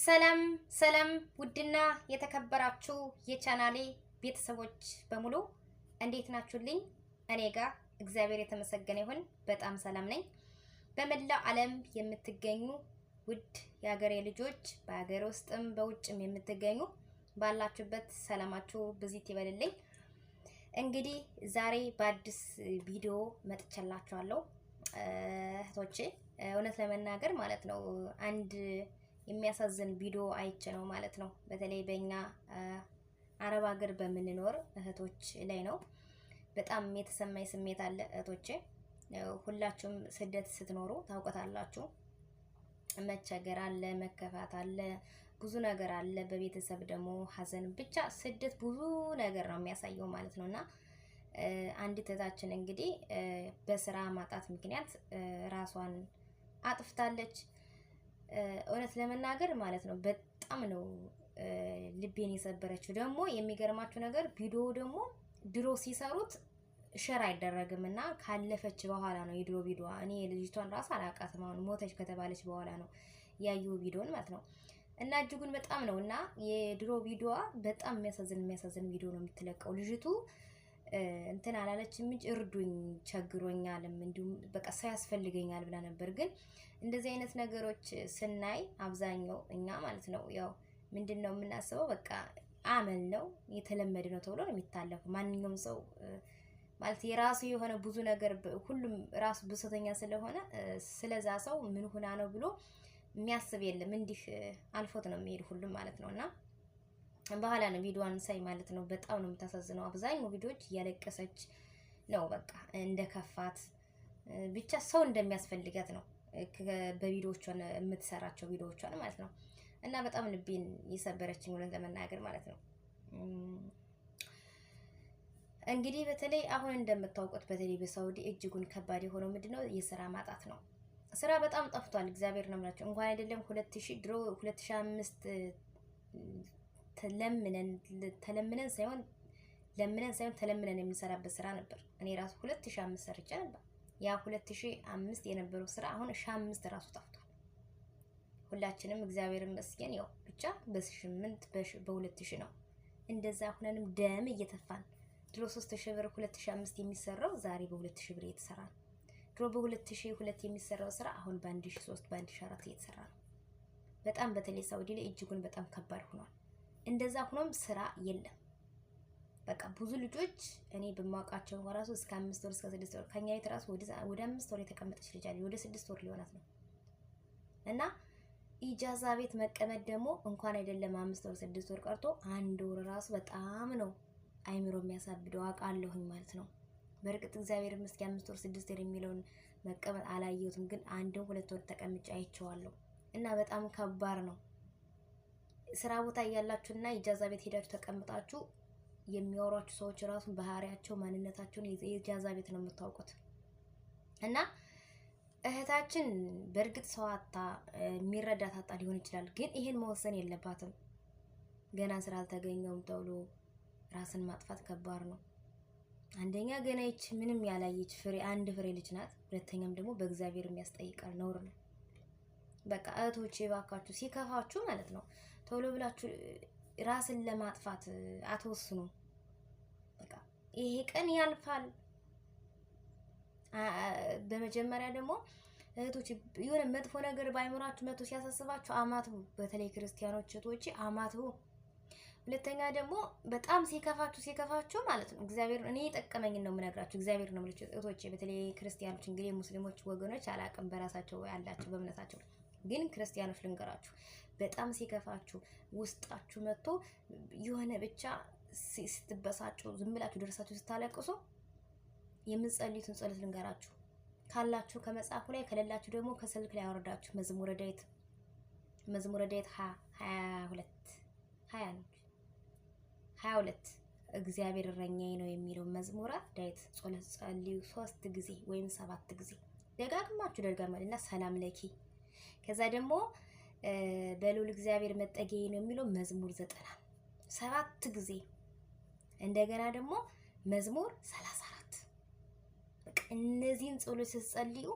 ሰላም ሰላም ውድና የተከበራችሁ የቻናሌ ቤተሰቦች በሙሉ እንዴት ናችሁልኝ? እኔ ጋር እግዚአብሔር የተመሰገነ ይሁን በጣም ሰላም ነኝ። በመላው ዓለም የምትገኙ ውድ የሀገሬ ልጆች በሀገር ውስጥም በውጭም የምትገኙ ባላችሁበት ሰላማችሁ ብዚት ይበልልኝ። እንግዲህ ዛሬ በአዲስ ቪዲዮ መጥቻላችኋለሁ እህቶቼ። እውነት ለመናገር ማለት ነው አንድ የሚያሳዝን ቪዲዮ አይቼ ነው ማለት ነው። በተለይ በእኛ አረብ ሀገር በምንኖር እህቶች ላይ ነው። በጣም የተሰማኝ ስሜት አለ እህቶቼ። ሁላችሁም ስደት ስትኖሩ ታውቁታላችሁ። መቸገር አለ፣ መከፋት አለ፣ ብዙ ነገር አለ። በቤተሰብ ደግሞ ሀዘን፣ ብቻ ስደት ብዙ ነገር ነው የሚያሳየው ማለት ነውና አንዲት እህታችን እንግዲህ በስራ ማጣት ምክንያት ራሷን አጥፍታለች። እውነት ለመናገር ማለት ነው በጣም ነው ልቤን የሰበረችው። ደግሞ የሚገርማችሁ ነገር ቪዲዮ ደግሞ ድሮ ሲሰሩት ሸር አይደረግም እና ካለፈች በኋላ ነው የድሮ ቪዲዮ። እኔ ልጅቷን ራስ አላውቃትም። አሁን ሞተች ከተባለች በኋላ ነው ያየው ቪዲዮን ማለት ነው። እና እጅጉን በጣም ነው እና የድሮ ቪዲዮዋ በጣም የሚያሳዝን ቪዲዮ ነው የምትለቀው ልጅቱ። እንትን አላለችም እንጂ እርዱኝ፣ ቸግሮኛልም እንዲሁም በቃ ሰው ያስፈልገኛል ብላ ነበር። ግን እንደዚህ አይነት ነገሮች ስናይ አብዛኛው እኛ ማለት ነው ያው ምንድነው የምናስበው፣ በቃ አመል ነው የተለመደ ነው ተብሎ ነው የሚታለፈው። ማንኛውም ሰው ማለት የራሱ የሆነ ብዙ ነገር ሁሉም ራሱ ብሶተኛ ስለሆነ ስለዛ ሰው ምን ሆና ነው ብሎ የሚያስብ የለም። እንዲህ አልፎት ነው የሚሄድ ሁሉም ማለት ነውና በኋላ ነው ቪዲዮዋን ሳይ ማለት ነው በጣም ነው የምታሳዝነው። አብዛኛው ቪዲዮዎች እያለቀሰች ነው በቃ እንደከፋት ብቻ ሰው እንደሚያስፈልጋት ነው በቪዲዮዎቿን የምትሰራቸው ቪዲዮዎቿን ማለት ነው። እና በጣም ልቤን የሰበረችኝ እውነት ለመናገር ማለት ነው። እንግዲህ በተለይ አሁን እንደምታውቁት በተለይ በሳውዲ እጅጉን ከባድ የሆነው ምንድነው የስራ ማጣት ነው። ስራ በጣም ጠፍቷል። እግዚአብሔር ነው የምላቸው። እንኳን አይደለም 2000 ድሮ 2005 ተለምነን ሳይሆን ተለምነን የምንሰራበት ስራ ነበር። እኔ ራሱ 2005 ሰርቼ ነበር። ያ 2005 የነበረው ስራ አሁን 2005 ራሱ ጠፍቷል። ሁላችንም እግዚአብሔር ይመስገን ያው ብቻ በ8 በ2000 ነው እንደዛ ሁነንም ደም እየተፋን። ድሮ 3000 ብር 2005 የሚሰራው ዛሬ በ2000 ብር እየተሰራ ነው። ድሮ በ2002 የሚሰራው ስራ አሁን በ1003 በ1004 እየተሰራ ነው። በጣም በተለይ ሳውዲ ላይ እጅጉን በጣም ከባድ ሆኗል። እንደዛ ሆኖም ስራ የለም። በቃ ብዙ ልጆች እኔ በማውቃቸው ራሱ እስከ 5 ወር እስከ 6 ወር ከኛ የተራሱ ወደ 5 ወር የተቀመጠች ልጅ አለ። ወደ 6 ወር ሊሆናት ነው። እና ኢጃዛ ቤት መቀመጥ ደግሞ እንኳን አይደለም 5 ወር 6 ወር ቀርቶ 1 ወር ራሱ በጣም ነው አይምሮ የሚያሳብደው አውቃለሁኝ ማለት ነው። በእርግጥ እግዚአብሔር ይመስገን 5 ወር 6 ወር የሚለውን መቀመጥ አላየሁትም፣ ግን 1 ወር 2 ወር ተቀምጬ አይቼዋለሁ። እና በጣም ከባድ ነው። ስራ ቦታ እያላችሁና ኢጃዛ ቤት ሄዳችሁ ተቀምጣችሁ የሚያወሯችሁ ሰዎች ራሱ ባህሪያቸው ማንነታቸውን የኢጃዛ ቤት ነው የምታውቁት። እና እህታችን በእርግጥ ሰው አጣ የሚረዳት አጣ ሊሆን ይችላል፣ ግን ይሄን መወሰን የለባትም። ገና ስራ አልተገኘውም ተብሎ ራስን ማጥፋት ከባድ ነው። አንደኛ ገና ይች ምንም ያላየች አንድ ፍሬ ልጅ ናት። ሁለተኛም ደግሞ በእግዚአብሔር የሚያስጠይቃል፣ ነውር ነው። በቃ እህቶቼ ባካችሁ ሲከፋችሁ ማለት ነው ቶሎ ብላችሁ ራስን ለማጥፋት አትወስኑ። በቃ ይሄ ቀን ያልፋል። በመጀመሪያ ደግሞ እህቶች የሆነ መጥፎ ነገር ባይሞራችሁ መጥቶ ሲያሳስባችሁ አማትቡ። በተለይ ክርስቲያኖች እህቶቼ አማትቡ። ሁለተኛ ደግሞ በጣም ሲከፋችሁ ማለት ነው እግዚአብሔር እኔ የጠቀመኝን ነው የምነግራችሁ። እግዚአብሔር ነው የምላችሁ እህቶቼ። በተለይ ክርስቲያኖች እንግዲህ ሙስሊሞች ወገኖች አላቅም በራሳቸው ያላቸው በእምነታቸው፣ ግን ክርስቲያኖች ልንገራችሁ በጣም ሲከፋችሁ ውስጣችሁ መጥቶ የሆነ ብቻ ስትበሳጩ ዝም ብላችሁ ደርሳችሁ ስታለቅሱ የምትጸልዩትን ጸሎት ልንገራችሁ። ካላችሁ ከመጽሐፉ ላይ ከሌላችሁ ደግሞ ከስልክ ላይ አወርዳችሁ መዝሙረ ዳዊት 22 እግዚአብሔር እረኛዬ ነው የሚለው መዝሙረ ዳዊት ጸሎት ጸልዩ 3 ጊዜ ወይም 7 ጊዜ ደጋግማችሁ ደጋግማልና ሰላም ለኪ። ከዛ ደግሞ በልዑል እግዚአብሔር መጠጊያዬ ነው የሚለው መዝሙር 97 ጊዜ። እንደገና ደግሞ መዝሙር 34። በቃ እነዚህን ጸሎት ስትጸልዩ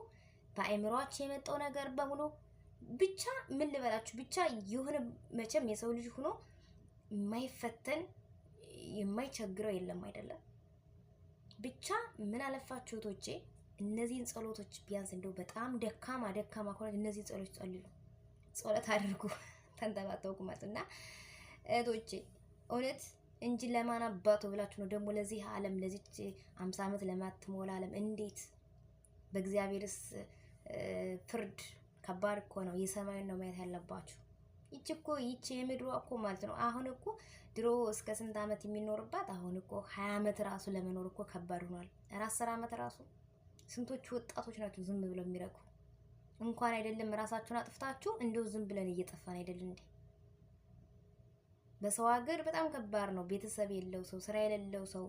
በአእምሮአችሁ የመጣው ነገር በሙሉ ብቻ ምን ልበላችሁ ብቻ የሆነ መቼም የሰው ልጅ ሆኖ የማይፈተን የማይቸግረው የለም አይደለም። ብቻ ምን አለፋችሁ እህቶቼ እነዚህን ጸሎቶች ቢያንስ እንደው በጣም ደካማ ከሆነ እነዚህን ጸሎቶች ጸልዩ፣ ጸሎት አድርጉ ተንተባተውኩ ማለትና እህቶቼ እውነት እንጂ ለማን አባቱ ብላችሁ ነው ደግሞ ለዚህ ዓለም ለዚህ 50 ዓመት ለማትሞላ ዓለም እንዴት በእግዚአብሔርስ ፍርድ ከባድ እኮ ነው። የሰማዩን ነው ማየት ያለባችሁ። ይቺ የምድሯ እኮ ማለት ነው። አሁን እኮ ድሮ እስከ ስንት ዓመት የሚኖርባት አሁን እኮ 20 ዓመት ራሱ ለመኖር እኮ ከባድ ሆኗል። 10 ዓመት ራሱ ስንቶቹ ወጣቶች ናቸው ዝም ብለው የሚረኩ። እንኳን አይደለም ራሳችሁን አጥፍታችሁ እንደው ዝም ብለን እየጠፋን አይደል እንዴ? በሰው ሀገር በጣም ከባድ ነው። ቤተሰብ የለው ሰው፣ ስራ የሌለው ሰው፣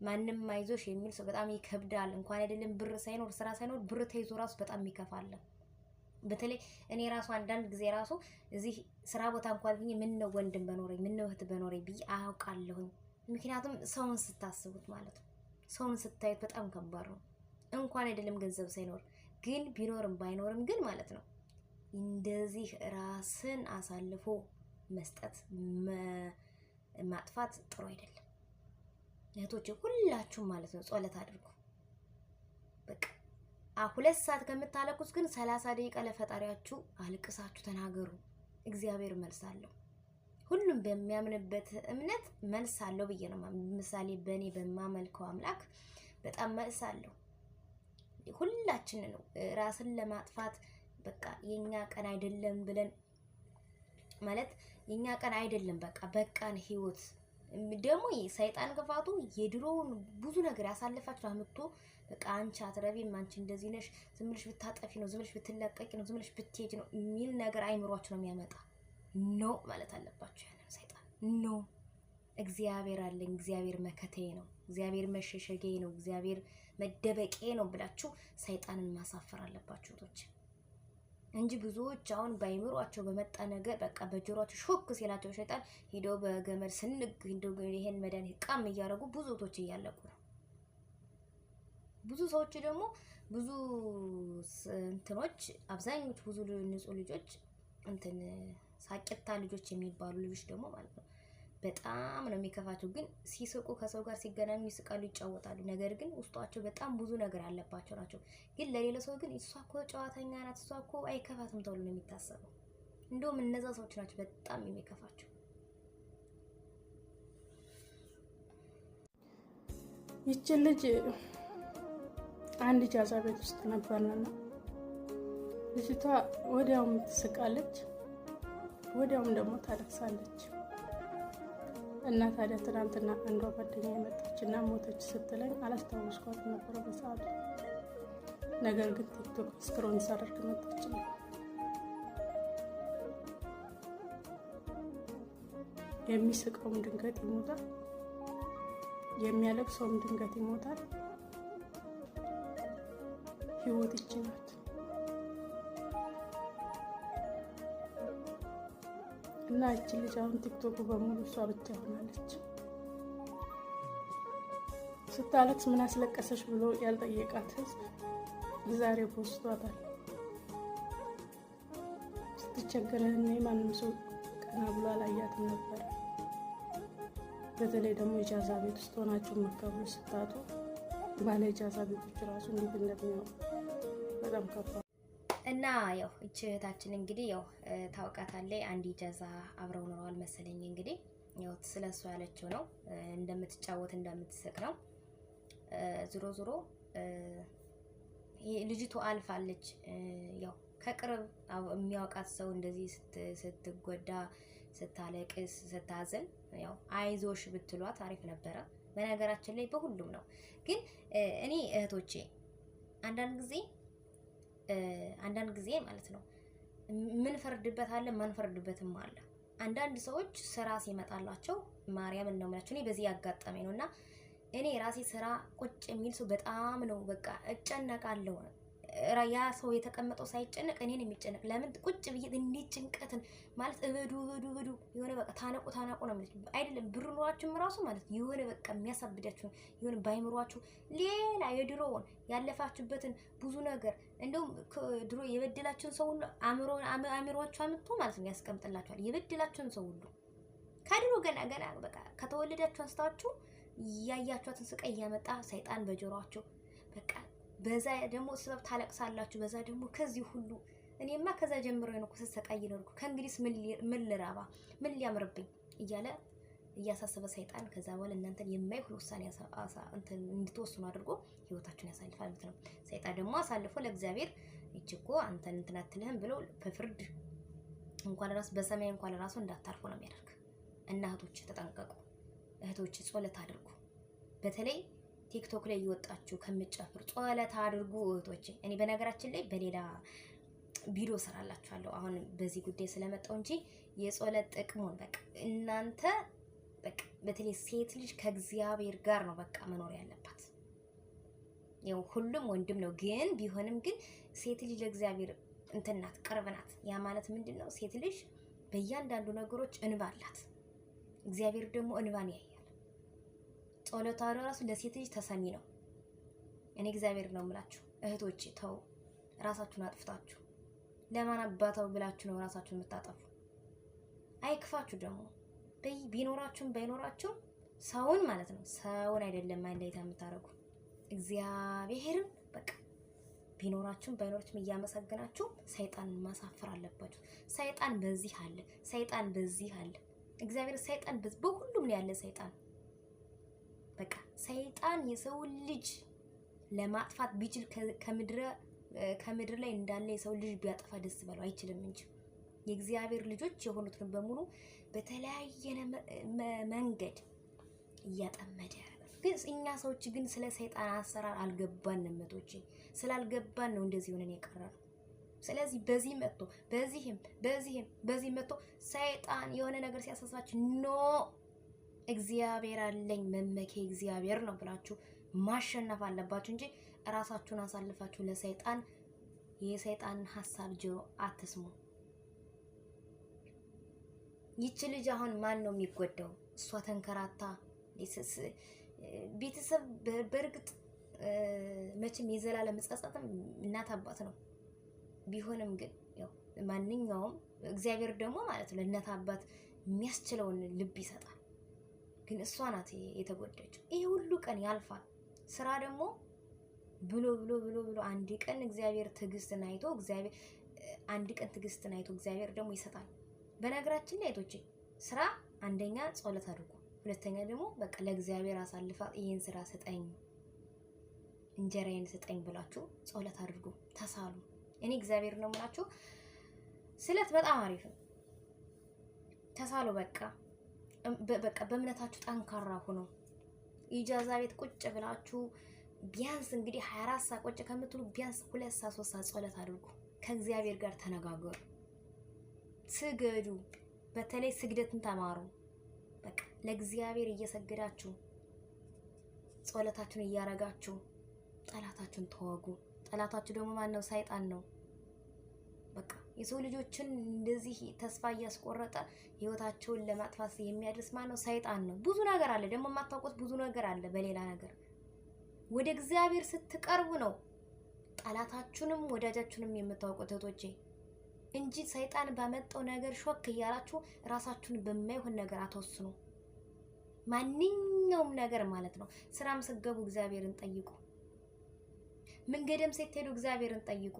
ማንም አይዞሽ የሚል ሰው በጣም ይከብዳል። እንኳን አይደለም ብር ሳይኖር ስራ ሳይኖር ብር ተይዞ ራሱ በጣም ይከፋል። በተለይ እኔ ራሱ አንዳንድ ጊዜ ራሱ እዚህ ስራ ቦታ እንኳን ብዬ ምን ነው ወንድም በኖረኝ ምን ነው እህት በኖረኝ ብዬ አውቃለሁኝ። ምክንያቱም ሰውን ስታስቡት ማለት ነው፣ ሰውን ስታዩት በጣም ከባድ ነው። እንኳን አይደለም ገንዘብ ሳይኖር ግን ቢኖርም ባይኖርም ግን ማለት ነው እንደዚህ ራስን አሳልፎ መስጠት ማጥፋት ጥሩ አይደለም። እህቶቼ ሁላችሁም ማለት ነው ጸሎት አድርጉ። በቃ 2 ሰዓት ከምታለቁስ ግን 30 ደቂቃ ለፈጣሪያችሁ አልቅሳችሁ ተናገሩ። እግዚአብሔር መልስ አለው። ሁሉም በሚያምንበት እምነት መልስ አለው ብዬ ነው። ምሳሌ በእኔ በማመልከው አምላክ በጣም መልስ አለው። ሁላችን ነው ራስን ለማጥፋት በቃ የኛ ቀን አይደለም ብለን ማለት የኛ ቀን አይደለም በቃን ህይወት ደግሞ ሰይጣን ክፋቱ የድሮውን ብዙ ነገር ያሳለፋችሁ አምጥቶ በቃ አንቺ አትረቢም፣ አንቺ እንደዚህ ነሽ፣ ዝም ብለሽ ብታጠፊ ነው፣ ዝም ብለሽ ብትለቀቂ ነው፣ ዝም ብለሽ ብትሄጂ ነው የሚል ነገር አይምሯችሁ ነው የሚያመጣ። ኖ ማለት አለባችሁ ያንን ሰይጣን ኖ። እግዚአብሔር አለኝ፣ እግዚአብሔር መከታዬ ነው፣ እግዚአብሔር መሸሸጊያዬ ነው፣ እግዚአብሔር መደበቂያዬ ነው ብላችሁ ሰይጣንን ማሳፈር አለባችሁ እህቶች እንጂ ብዙዎች አሁን ባይምሯቸው በመጣ ነገር በቃ በጆሮአቸው ሾክ ሲላቸው ሰይጣን ሄደው በገመድ ስንግ ሄደው ይሄን መድኃኒት ቃም እያደረጉ ብዙ እህቶች እያለቁ ነው። ብዙ ሰዎች ደግሞ ብዙ እንትኖች አብዛኞቹ ብዙ ንጹህ ልጆች እንትን ሳቂታ ልጆች የሚባሉ ልጆች ደግሞ ማለት ነው በጣም ነው የሚከፋቸው። ግን ሲስቁ ከሰው ጋር ሲገናኙ ይስቃሉ፣ ይጫወታሉ። ነገር ግን ውስጣቸው በጣም ብዙ ነገር ያለባቸው ናቸው። ግን ለሌላ ሰው ግን እሷ እኮ ጨዋተኛ ናት፣ እሷ እኮ አይከፋትም ተብሎ ነው የሚታሰበው። እንደውም እነዛ ሰዎች ናቸው በጣም የሚከፋቸው። ይቺ ልጅ አንድ ጃዛ ቤት ውስጥ ነበርና ልጅቷ ወዲያውም ትስቃለች፣ ወዲያውም ደግሞ ታለቅሳለች። እና ታዲያ ትናንትና አንዷ ጓደኛ የመጣች እና ሞተች ስትለኝ አላስታወስኳት ነበረ በሰዓቱ። ነገር ግን ቲክቶክ ስክሮል ሳደርግ መጣች። የሚስቀውም ድንገት ይሞታል፣ የሚያለቅሰውም ድንገት ይሞታል። ህይወት ይችላል። እና እቺ ልጅ አሁን ቲክቶክ በሙሉ እሷ ብቻ ሆናለች። ስታለቅስ ምን አስለቀሰሽ ብሎ ያልጠየቃት ህዝብ ዛሬ ፖስቷታል። ስትቸገር እኔ ማንም ሰው ቀና ብሎ አላያትም ነበር። በተለይ ደግሞ ኢጃዛ ቤት ውስጥ ሆናችሁ መከብሩ ስታጡ ባለ ኢጃዛ ቤቶች ራሱ እንዴት እንደሚያው በጣም ከባድ እና ያው እቺ እህታችን እንግዲህ ያው ታውቃታለች። አንድ ኢጃዛ አብረው ኖረዋል መሰለኝ። እንግዲህ ያው ስለሷ ያለችው ነው እንደምትጫወት እንደምትስቅ ነው። ዞሮ ዞሮ ልጅቱ አልፋለች። ያው ከቅርብ የሚያውቃት ሰው እንደዚህ ስትጎዳ፣ ስታለቅስ፣ ስታዘን ያው አይዞሽ ብትሏት አሪፍ ነበረ። በነገራችን ላይ በሁሉም ነው። ግን እኔ እህቶቼ አንዳንድ ጊዜ ማለት ነው ምን ፈርድበት አለ ማን ፈርድበትም አለ። አንዳንድ ሰዎች ስራ ሲመጣላቸው ማርያምን ነው ማለት ነው። በዚህ ያጋጠመኝ ነውና እኔ ራሴ ስራ ቁጭ የሚል ሰው በጣም ነው በቃ እጨነቃለሁ። ያ ሰው የተቀመጠው ሳይጨነቅ እኔን የሚጨነቅ ለምን ቁጭ ብዬ እንዴት ጭንቀትን ማለት እበዱ የሆነ በቃ ታነቁ ነው ማለት አይደለም። ብር ኑሯችሁም ራሱ ማለት የሆነ በቃ የሚያሳብዳችሁ የሆነ ባይምሯችሁ ሌላ የድሮውን ያለፋችሁበትን ብዙ ነገር እንደውም ድሮ የበደላችሁን ሰው ሁሉ አእምሮአችሁ አምጥቶ ማለት ነው ያስቀምጥላችኋል። የበደላችሁን ሰው ሁሉ ከድሮ ገና በቃ ከተወለዳችሁ አንስታችሁ ያያችኋትን ስቃይ እያመጣ ሰይጣን በጆሮአችሁ በቃ በዛ ደግሞ ስበብ ታለቅሳላችሁ። በዛ ደግሞ ከዚህ ሁሉ እኔማ ከዛ ጀምሮ ነው ተሰቃይ ነው ከእንግዲህ ምን ልራባ ምን ሊያምርብኝ እያለ እያሳሰበ ሰይጣን ከዛ በኋላ እናንተን የማይሆን ውሳኔ እንድትወስኑ አድርጎ ህይወታችሁን ያሳልፋል ማለት ነው። ሰይጣን ደግሞ አሳልፎ ለእግዚአብሔር እኮ አንተን እንትን አትልህም ብሎ በፍርድ እንኳን ራስ በሰማይ እንኳን ራሱ እንዳታርፉ ነው የሚያደርግ። እና እህቶች ተጠንቀቁ። እህቶች ጸሎት አድርጉ። በተለይ ቲክቶክ ላይ እየወጣችሁ ከምትጨፍሩ ጸሎት አድርጉ እህቶች። እኔ በነገራችን ላይ በሌላ ቪዲዮ ሰራላችኋለሁ አሁን በዚህ ጉዳይ ስለመጣው እንጂ የጸሎት ጥቅሙን በቃ እናንተ በቃ በተለይ ሴት ልጅ ከእግዚአብሔር ጋር ነው በቃ መኖር ያለባት። ያው ሁሉም ወንድም ነው ግን ቢሆንም ግን ሴት ልጅ ለእግዚአብሔር እንትን ናት፣ ቅርብ ናት። ያ ማለት ምንድነው? ሴት ልጅ በእያንዳንዱ ነገሮች እንባ አላት። እግዚአብሔር ደግሞ እንባን ያያል። ጸሎቷ ራሱ ለሴት ልጅ ተሰሚ ነው። እኔ እግዚአብሔር ነው የምላችሁ እህቶች፣ ተው ራሳችሁን አጥፍታችሁ ለማን አባታው ብላችሁ ነው ራሳችሁን የምታጠፉ? አይክፋችሁ ደግሞ ቢኖራችሁም ባይኖራችሁም ሰውን ማለት ነው ሰውን አይደለም አይለይታ የምታረጉ እግዚአብሔርን በቃ ቢኖራችሁም ባይኖራችሁም እያመሰገናችሁ ሰይጣንን ማሳፈር አለባችሁ። ሰይጣን በዚህ አለ፣ ሰይጣን በዚህ አለ። እግዚአብሔር ሰይጣን በሁሉም ነው ያለ። ሰይጣን በቃ ሰይጣን የሰው ልጅ ለማጥፋት ቢችል ከምድር ላይ እንዳለ የሰው ልጅ ቢያጠፋ ደስ ባለው አይችልም እንጂ የእግዚአብሔር ልጆች የሆኑትን በሙሉ በተለያየ መንገድ እያጠመደ ግን እኛ ሰዎች ግን ስለ ሰይጣን አሰራር አልገባንም። መቶች ስላልገባን ነው እንደዚህ ሆነን የቀረነው። ስለዚህ በዚህ መጥቶ በዚህ መጥቶ ሰይጣን የሆነ ነገር ሲያሳስባችሁ ኖ እግዚአብሔር አለኝ መመኬ እግዚአብሔር ነው ብላችሁ ማሸነፍ አለባችሁ እንጂ ራሳችሁን አሳልፋችሁ ለሰይጣን የሰይጣንን ሐሳብ ጆሮ አትስሙ። ይቺ ልጅ አሁን ማን ነው የሚጎዳው? እሷ ተንከራታ ቤተሰብ በእርግጥ መቼም የዘላለም ጸጸትም እናት አባት ነው። ቢሆንም ግን ያው ማንኛውም እግዚአብሔር ደግሞ ማለት ነው ለእናት አባት የሚያስችለውን ልብ ይሰጣል። ግን እሷ ናት የተጎዳችው። ይሄ ሁሉ ቀን ያልፋል። ስራ ደግሞ ብሎ አንድ ቀን እግዚአብሔር ትዕግስትን አይቶ እግዚአብሔር ደግሞ ይሰጣል። በነገራችን ላይ አይቶች ስራ አንደኛ ጸሎት አድርጉ፣ ሁለተኛ ደግሞ በቃ ለእግዚአብሔር አሳልፋ ይሄን ስራ ስጠኝ፣ እንጀራዬን ስጠኝ ብላችሁ ጸሎት አድርጉ፣ ተሳሉ። እኔ እግዚአብሔር ነው የምላችሁ ስለት በጣም አሪፍ ነው። ተሳሉ። በቃ በእምነታችሁ ጠንካራ ሁኑ። ኢጃዛ ቤት ቁጭ ብላችሁ ቢያንስ እንግዲህ 24 ሰዓት ቁጭ ከምትሉ ቢያንስ 2 ሰዓት 3 ሰዓት ጸሎት አድርጉ። ከእግዚአብሔር ጋር ተነጋገሩ፣ ስገዱ። በተለይ ስግደትን ተማሩ። በቃ ለእግዚአብሔር እየሰገዳችሁ ጸሎታችሁን እያረጋችሁ ጠላታችሁን ተዋጉ። ጠላታችሁ ደግሞ ማን ነው? ሰይጣን ነው። በቃ የሰው ልጆችን እንደዚህ ተስፋ እያስቆረጠ ህይወታቸውን ለማጥፋት የሚያደርስ ማን ነው? ሰይጣን ነው። ብዙ ነገር አለ ደግሞ የማታውቁት ብዙ ነገር አለ። በሌላ ነገር ወደ እግዚአብሔር ስትቀርቡ ነው ጠላታችሁንም ወዳጃችሁንም የምታውቁት እህቶቼ እንጂ ሰይጣን ባመጣው ነገር ሾክ እያላችሁ ራሳችሁን በማይሆን ነገር አትወስኑ። ማንኛውም ነገር ማለት ነው። ስራም ስትገቡ እግዚአብሔርን ጠይቁ። መንገድም ስትሄዱ እግዚአብሔርን ጠይቁ።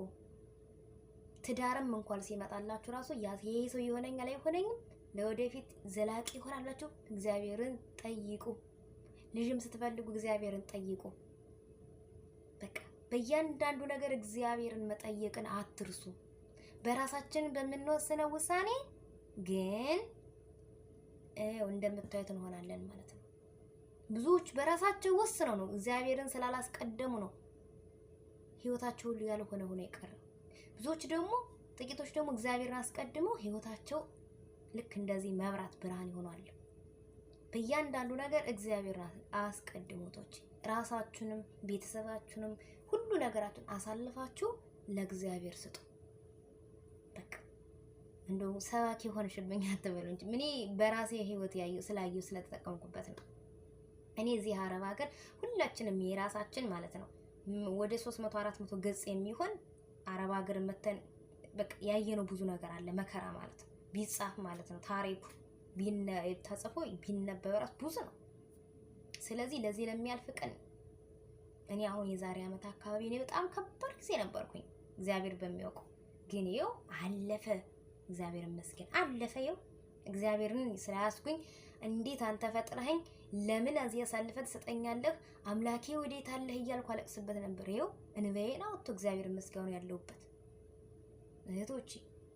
ትዳርም እንኳን ሲመጣላችሁ ራሱ ይሄ ሰው ይሆነኛል አይሆነኝም ለወደፊት ዘላቂ ይሆናላችሁ እግዚአብሔርን ጠይቁ። ልጅም ስትፈልጉ እግዚአብሔርን ጠይቁ። በቃ በእያንዳንዱ ነገር እግዚአብሔርን መጠየቅን አትርሱ። በራሳችን በምንወስነው ውሳኔ ግን እንደምታዩት እንሆናለን ማለት ነው። ብዙዎች በራሳቸው ወስነው ነው እግዚአብሔርን ስላላስቀደሙ ነው ህይወታቸው ሁሉ ያልሆነ ሆኖ የቀረው። ብዙዎች ደግሞ ጥቂቶች ደግሞ እግዚአብሔርን አስቀድመው ህይወታቸው ልክ እንደዚህ መብራት ብርሃን ይሆናል። በእያንዳንዱ ነገር እግዚአብሔርን አስቀድሙቶች ራሳችሁንም ቤተሰባችሁንም ሁሉ ነገራችሁን አሳልፋችሁ ለእግዚአብሔር ስጡ። በቃ እንደው ሰባኪ ሆንሽብኝ አትበሉ እንጂ እኔ በራሴ ህይወት ስላየሁ ስለተጠቀምኩበት ነው። እኔ እዚህ አረብ ሀገር ሁላችንም የራሳችን ማለት ነው ወደ 300 400 ገጽ የሚሆን አረብ ሀገር መተን በቃ ያየነው ብዙ ነገር አለ። መከራ ማለት ነው ቢጻፍ ማለት ነው ታሪኩ ተጽፎ ቢነበብ ራስ ብዙ ነው። ስለዚህ ለዚህ ለሚያልፍ ቀን እኔ አሁን የዛሬ ዓመት አካባቢ እኔ በጣም ከባድ ጊዜ ነበርኩኝ እግዚአብሔር በሚያውቀው። ግን ይኸው አለፈ፣ እግዚአብሔር ይመስገን አለፈ። ይኸው እግዚአብሔርን ስላያስኩኝ እንዴት አንተ ፈጥረኸኝ ለምን እዚህ አሳልፈህ ትሰጠኛለህ አምላኬ ወዴት አለህ እያልኩ አለቅስበት ነበር። ይኸው እንበዬን አውጥቶ እግዚአብሔር ይመስገን ያለሁበት። እህቶቼ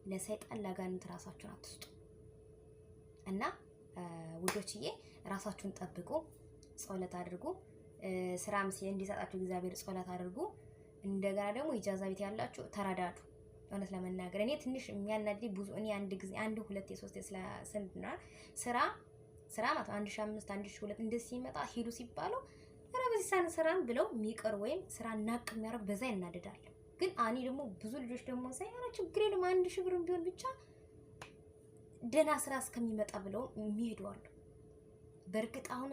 ለሰይጣን ለጋንንት ራሳችሁን አትስጡ እና ውዶችዬ ራሳችሁን ጠብቁ፣ ጸሎት አድርጉ። ስራም እንዲሰጣችሁ እግዚአብሔር ጸሎት አድርጉ። እንደገና ደግሞ ኢጃዛ ቤት ያላችሁ ተረዳዱ። እውነት ለመናገር እኔ ትንሽ የሚያናድድ ብዙ እኔ አንድ ጊዜ አንድ ሁለት የሶስት ስንትና ስራ ማለት 1500 1200 እንደዚህ ሲመጣ ሂዱ ሲባለው ኧረ በዚህ ሳን ስራም ብለው የሚቀር ወይም ስራ ናቅ የሚያደርግ በዛ ይናደዳል። ግን አኒ ደግሞ ብዙ ልጆች ደግሞ ሳይሆን ችግር የለም 1000 ብርም ቢሆን ብቻ ደህና ስራ እስከሚመጣ ብለው የሚሄዱ አሉ። በእርግጥ አሁን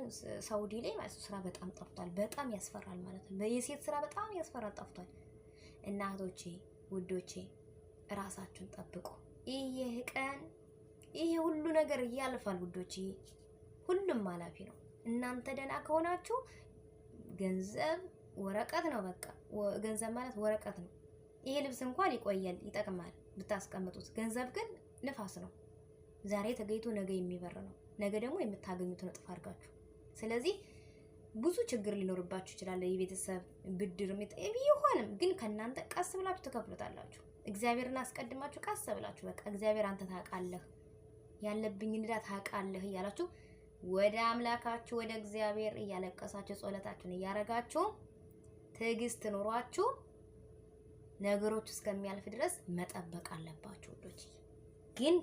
ሳውዲ ላይ ማለት ስራ በጣም ጠፍቷል። በጣም ያስፈራል ማለት ነው። የሴት ስራ በጣም ያስፈራል ጠፍቷል። እና እህቶቼ ውዶቼ ራሳችሁን ጠብቁ። ይሄ ቀን ይሄ ሁሉ ነገር ያልፋል ውዶቼ፣ ሁሉም አላፊ ነው። እናንተ ደህና ከሆናችሁ ገንዘብ ወረቀት ነው። በቃ ገንዘብ ማለት ወረቀት ነው። ይሄ ልብስ እንኳን ይቆያል ይጠቅማል ብታስቀምጡት። ገንዘብ ግን ንፋስ ነው። ዛሬ ተገይቶ ነገ የሚበር ነው። ነገ ደግሞ የምታገኙትን እጥፍ አድርጋችሁ። ስለዚህ ብዙ ችግር ሊኖርባችሁ ይችላል። የቤተሰብ ብድር ቢሆንም ግን ከእናንተ ቀስ ብላችሁ ትከፍሉታላችሁ። እግዚአብሔርን አስቀድማችሁ ቀስ ብላችሁ በቃ እግዚአብሔር አንተ ታውቃለህ፣ ያለብኝ ንዳ ታውቃለህ እያላችሁ ወደ አምላካችሁ ወደ እግዚአብሔር እያለቀሳችሁ ጸሎታችሁን እያረጋችሁ ትዕግስት ኖሯችሁ ነገሮች እስከሚያልፍ ድረስ መጠበቅ አለባችሁ ውዶች። ግን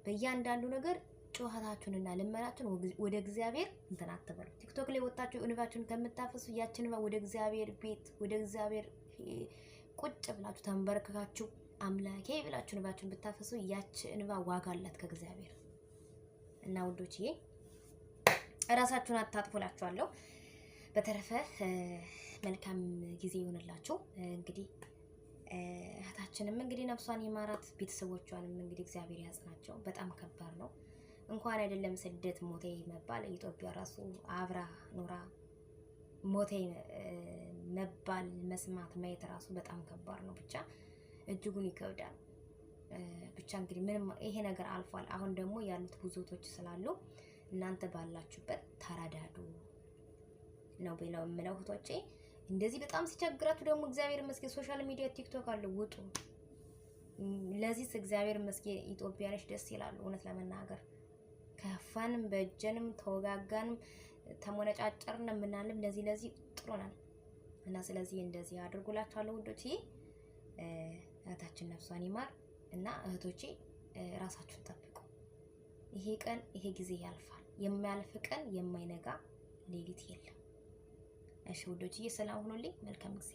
በእያንዳንዱ ነገር ጩኸታችሁንና ልመናችሁን ወደ እግዚአብሔር እንትን አትበሉ። ቲክቶክ ላይ ወጣችሁ እንባችሁን ከምታፈሱ ያችን እንባ ወደ እግዚአብሔር ቤት ወደ እግዚአብሔር ቁጭ ብላችሁ ተንበርክካችሁ አምላኬ ብላችሁ እንባችሁን ብታፈሱ ያች እንባ ዋጋ አላት ከእግዚአብሔር። እና ውዶችዬ ራሳችሁን አታጥፉላችኋለሁ። በተረፈ መልካም ጊዜ ይሆንላችሁ። እንግዲህ እህታችንም እንግዲህ ነፍሷን ይማራት፣ ቤተሰቦቿንም እንግዲህ እግዚአብሔር ያጽናቸው። በጣም ከባድ ነው። እንኳን አይደለም ስደት ሞቴ መባል ኢትዮጵያ ራሱ አብራ ኖራ ሞቴ መባል መስማት ማየት ራሱ በጣም ከባድ ነው። ብቻ እጅጉን ይከብዳል። ብቻ እንግዲህ ምንም ይሄ ነገር አልፏል። አሁን ደግሞ ያሉት ብዙቶች ስላሉ እናንተ ባላችሁበት ተረዳዱ ነው ብለው የምለው እህቶቼ። እንደዚህ በጣም ሲቸግራችሁ ደግሞ እግዚአብሔር ይመስገን ሶሻል ሚዲያ ቲክቶክ አለ፣ ውጡ። ለዚህ እግዚአብሔር ይመስገን ኢትዮጵያ ነሽ ደስ ይላሉ። እውነት ለመናገር ከፋንም በእጀንም ተወጋጋንም ተሞነጫጨርን ምናልም ለዚህ ጥሩ ነን እና ስለዚህ እንደዚህ አድርጉላችኋለሁ ውዶቼ። እህታችን ነፍሷን ይማር እና እህቶቼ ራሳችሁን ጠብቁ። ይሄ ቀን ይሄ ጊዜ ያልፋል። የማያልፍ ቀን የማይነጋ ሌሊት የለም። እሺ ውዶቼ ሰላም ሁኑልኝ። መልካም ጊዜ